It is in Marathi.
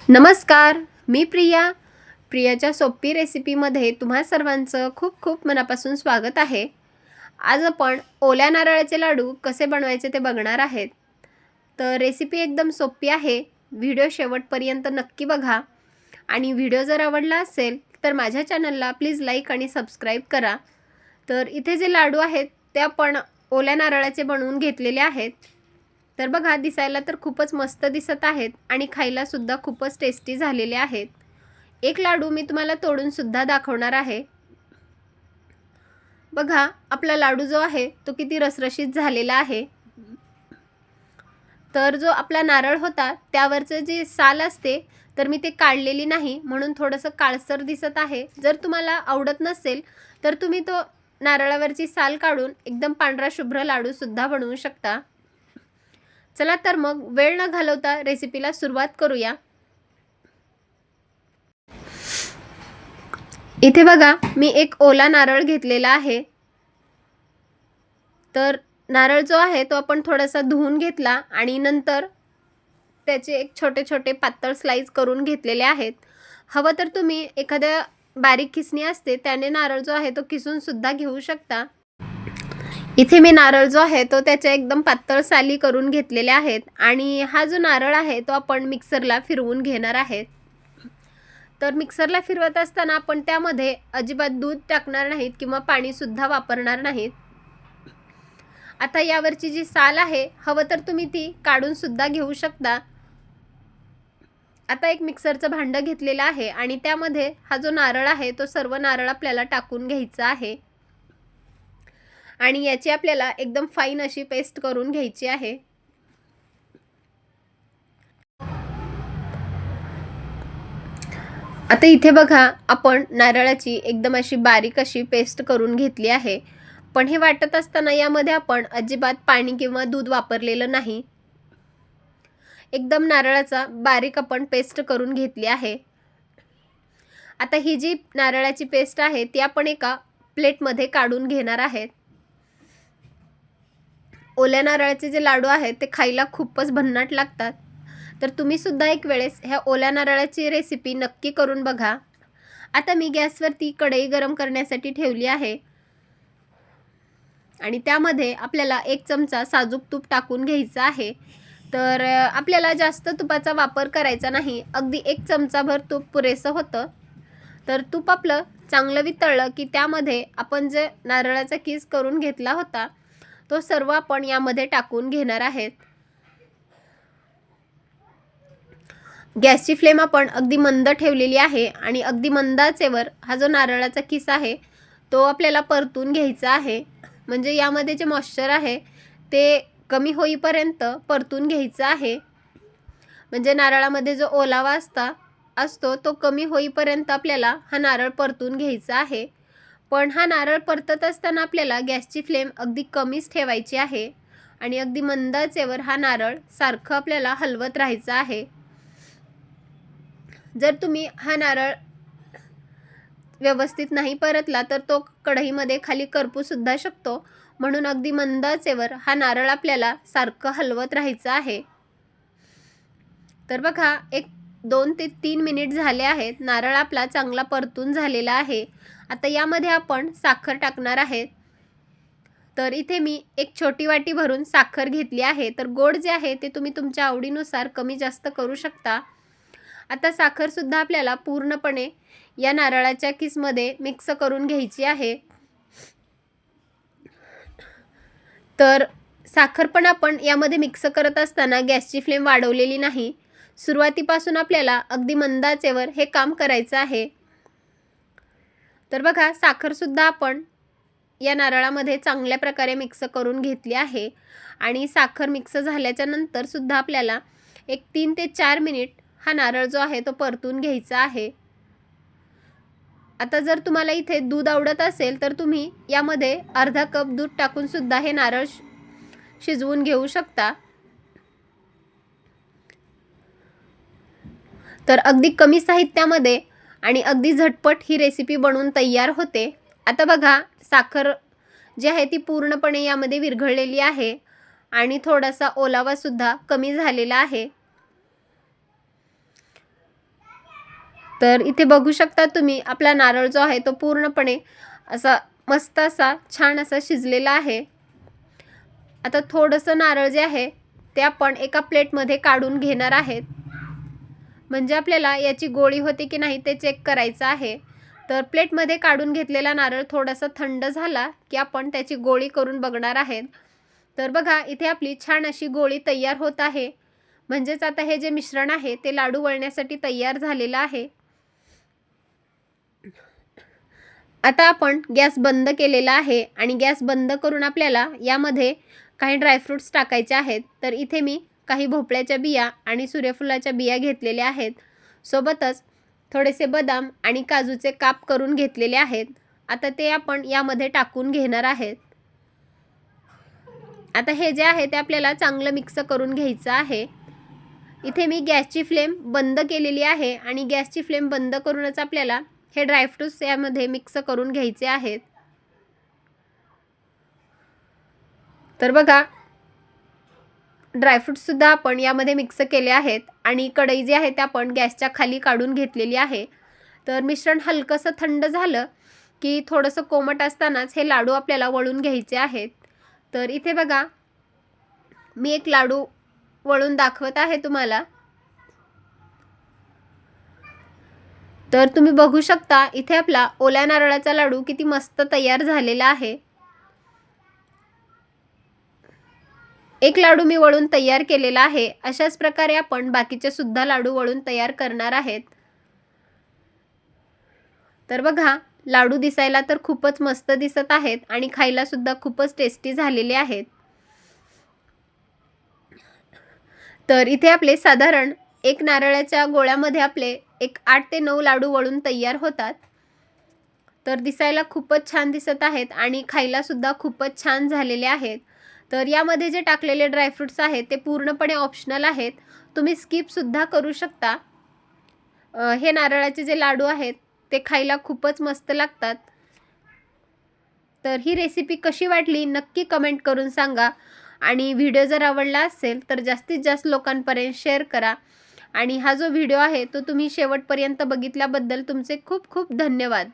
नमस्कार, मी प्रिया. प्रियाच्या सोपी रेसिपीमध्ये तुम्हा सर्वांचं खूप खूप मनापासून स्वागत आहे. आज आपण ओल्या नारळाचे लाडू कसे बनवायचे ते बघणार आहेत. तर रेसिपी एकदम सोपी आहे. व्हिडिओ शेवटपर्यंत नक्की बघा आणि व्हिडिओ जर आवडला असेल तर माझ्या चॅनलला प्लीज लाईक आणि सबस्क्राईब करा. तर इथे जे लाडू आहेत ते आपण ओल्या नारळाचे बनवून घेतलेले आहेत. तर बघा, दिसायला तर खूपच मस्त दिसत आहेत आणि खायला सुद्धा खूपच टेस्टी झालेले आहेत. एक लाडू मी तुम्हाला तोडून सुद्धा दाखवणार आहे. बघा, आपला लाडू जो आहे तो किती रसरशीत झालेला आहे. तर जो आपला नारळ होता त्यावरचं जे साल असते तर मी ते काढलेली नाही, म्हणून थोडंसं काळसर दिसत आहे. जर तुम्हाला आवडत नसेल तर तुम्ही तो नारळावरची साल काढून एकदम पांढरा शुभ्र लाडू सुद्धा बनवू शकता. चला तर मग वेळ न घालवता रेसिपीला सुरुवात करूया. इथे बघा, मी एक ओला नारळ घेतलेला आहे. तर नारळ जो आहे तो आपण थोडासा धुवून घेतला आणि नंतर त्याचे एक छोटे छोटे पातळ स्लाइस करून घेतलेले आहेत. हवं तर तुम्ही एखाद्या बारीक खिसणी असते त्याने नारळ जो आहे तो किसून सुद्धा घेऊ शकता. इथे मी नारळ जो आहे तो त्याच्या एकदम पातळ साली करून घेतलेल्या आहेत आणि हा जो नारळ आहे तो आपण मिक्सरला फिरवून घेणार आहेत. तर मिक्सरला फिरवत असताना आपण त्यामध्ये अजिबात दूध टाकणार नाहीत किंवा पाणी सुद्धा वापरणार नाहीत. आता यावरची जी साल आहे हवं तर तुम्ही ती काढून सुद्धा घेऊ शकता. आता एक मिक्सरचं भांडं घेतलेलं आहे आणि त्यामध्ये हा जो नारळ आहे तो सर्व नारळ आपल्याला टाकून घ्यायचा आहे आणि याची आपल्याला एकदम फाईन अशी पेस्ट करून घ्यायची आहे. आता इथे बघा, आपण नारळाची एकदम अशी बारीक अशी पेस्ट करून घेतली आहे. पण हे वाटत असताना यामध्ये आपण अजिबात पाणी किंवा दूध वापरलेलं नाही. एकदम नारळाचा बारीक आपण पेस्ट करून घेतली आहे. आता ही जी नारळाची पेस्ट आहे ती आपण एका प्लेटमध्ये काढून घेणार आहेत. ओल्या नारळाचे जे लाडू आहेत ते खायला खूपच भन्नाट लागतात. तर तुम्ही सुद्धा एक वेळेस ह्या ओल्या नारळाची रेसिपी नक्की करून बघा. आता मी गॅसवरती कढई गरम करण्यासाठी ठेवली आहे आणि त्यामध्ये आपल्याला 1 चमचा साजूक तूप टाकून घ्यायचं आहे. तर आपल्याला जास्त तुपाचा वापर करायचा नाही. अगदी 1 चमचाभर तूप पुरेसं होतं. तर तूप आपलं चांगलं वितळलं की त्यामध्ये आपण जे नारळाचा किस करून घेतला होता तो सर्व आपण यामध्ये टाकून घेणार आहेत. गॅसची फ्लेम आपण अगदी मंद ठेवलेली आहे आणि अगदी मंद आचेवर हा जो नारळाचा किस आहे तो आपल्याला परतून घ्यायचा आहे. म्हणजे यामध्ये जे मॉइश्चर आहे ते कमी होईपर्यंत परतून घ्यायचं आहे. म्हणजे नारळामध्ये जो ओलावा असतो तो कमी होईपर्यंत आपल्याला हा नारळ परतून घ्यायचा आहे. पण हा नारळ परतत असताना आपल्याला गॅसची फ्लेम अगदी कमीच ठेवायची आहे आणि अगदी मंद आचेवर हा नारळ सारखं आपल्याला हलवत राहायचं आहे. जर तुम्ही हा नारळ व्यवस्थित नाही परतला तर तो कढईमध्ये खाली करपू सुद्धा शकतो. म्हणून अगदी मंद आचेवर हा नारळ आपल्याला सारखं हलवत राहायचं आहे. तर बघा, एक 2 ते 3 मिनिट झाले आहेत. नारळ आपला चांगला परतून झालेला आहे. आता यामध्ये आपण साखर टाकणार आहेत. तर इथे मी एक छोटी वाटी भरून साखर घेतली आहे. तर गोड जे आहे ते तुम्ही तुमच्या आवडीनुसार कमी जास्त करू शकता. आता साखर सुद्धा आपल्याला पूर्णपणे या नारळाच्या किसमध्ये मिक्स करून घ्यायची आहे. तर साखर पण आपण यामध्ये मिक्स करत असताना गॅसची फ्लेम वाढवलेली नाही. सुरुवातीपासून आपल्याला अगदी मंद आचेवर हे काम करायचं आहे. तर बघा, साखर सुद्धा आपण या नारळामध्ये चांगल्या प्रकारे मिक्स करून घेतली आहे आणि साखर मिक्स झाल्याच्या नंतर सुद्धा आपल्याला एक 3 ते 4 मिनिट हा नारळ जो आहे तो परतून घ्यायचा आहे. आता जर तुम्हाला इथे दूध आवडत असेल तर तुम्ही यामध्ये अर्धा कप दूध टाकून सुद्धा हे नारळ शिजवून घेऊ शकता. तर अगदी कमी साहित्यामध्ये आणि अगदी झटपट ही रेसिपी बनवून तयार होते. आता बघा, साखर जी आहे ती पूर्णपणे यामध्ये विरघळलेली आहे आणि थोडासा ओलावा सुद्धा कमी झालेला आहे. तर इथे बघू शकता तुम्ही आपला नारळ जो आहे तो पूर्णपणे असा मस्त असा छान असा शिजलेला आहे. आता थोडंसं नारळ जे आहे ते आपण एका प्लेटमध्ये काढून घेणार आहेत. म्हणजे आपल्याला याची गोळी होते की नाही ते चेक करायचं आहे. तर प्लेटमध्ये काढून घेतलेला नारळ थोडासा थंड झाला की आपण त्याची गोळी करून बघणार आहेत. तर बघा इथे आपली छान अशी गोळी तयार होत आहे. म्हणजेच आता हे जे मिश्रण आहे ते लाडू वळण्यासाठी तयार झालेलं आहे. आता आपण गॅस बंद केलेला आहे आणि गॅस बंद करून आपल्याला यामध्ये काही ड्रायफ्रूट्स टाकायचे आहेत. तर इथे मी काही भोपळ्याच्या बिया आणि सूर्यफुलाच्या बिया घेतलेल्या आहेत. सोबतच थोडेसे बदाम आणि काजूचे काप करून घेतलेले आहेत. आता ते आपण यामध्ये टाकून घेणार आहेत. आता हे जे आहे ते आपल्याला चांगलं मिक्स करून घ्यायचं आहे. इथे मी गॅसची फ्लेम बंद केलेली आहे आणि गॅसची फ्लेम बंद करूनच आपल्याला हे ड्रायफ्रूट्स यामध्ये मिक्स करून घ्यायचे आहेत. तर बघा ड्रायफ्रूट्ससुद्धा आपण यामध्ये मिक्स केले आहेत आणि कढई जी आहे ते आपण गॅसच्या खाली काढून घेतलेली आहे. तर मिश्रण हलकंसं थंड झालं की थोडंसं कोमट असतानाच हे लाडू आपल्याला वळून घ्यायचे आहेत. तर इथे बघा मी एक लाडू वळून दाखवत आहे तुम्हाला. तर तुम्ही बघू शकता इथे आपला ओल्या नारळाचा लाडू किती मस्त तयार झालेला आहे. एक लाडू मी वळून तयार केलेला आहे. अशाच प्रकारे आपण बाकीचे सुद्धा लाडू वळून तयार करणार आहेत. तर बघा लाडू दिसायला तर खूपच मस्त दिसत आहेत आणि खायला सुद्धा खूपच टेस्टी झालेले आहेत. तर इथे आपले साधारण एक नारळाच्या गोळ्यामध्ये आपले एक 8 ते 9 लाडू वळून तयार होतात. तर दिसायला खूपच छान दिसत आहेत आणि खायला सुद्धा खूपच छान झालेले आहेत. तर यामध्ये जे टाकलेले ड्रायफ्रूट्स आहेत ते पूर्णपणे ऑप्शनल आहेत. तुम्ही स्किपसुद्धा करू शकता. हे नारळाचे जे लाडू आहेत ते खायला खूपच मस्त लागतात. तर ही रेसिपी कशी वाटली नक्की कमेंट करून सांगा आणि व्हिडिओ जर आवडला असेल तर जास्तीत जास्त लोकांपर्यंत शेअर करा. आणि हा जो व्हिडिओ आहे तो तुम्ही शेवटपर्यंत बघितल्याबद्दल तुमचे खूप खूप धन्यवाद.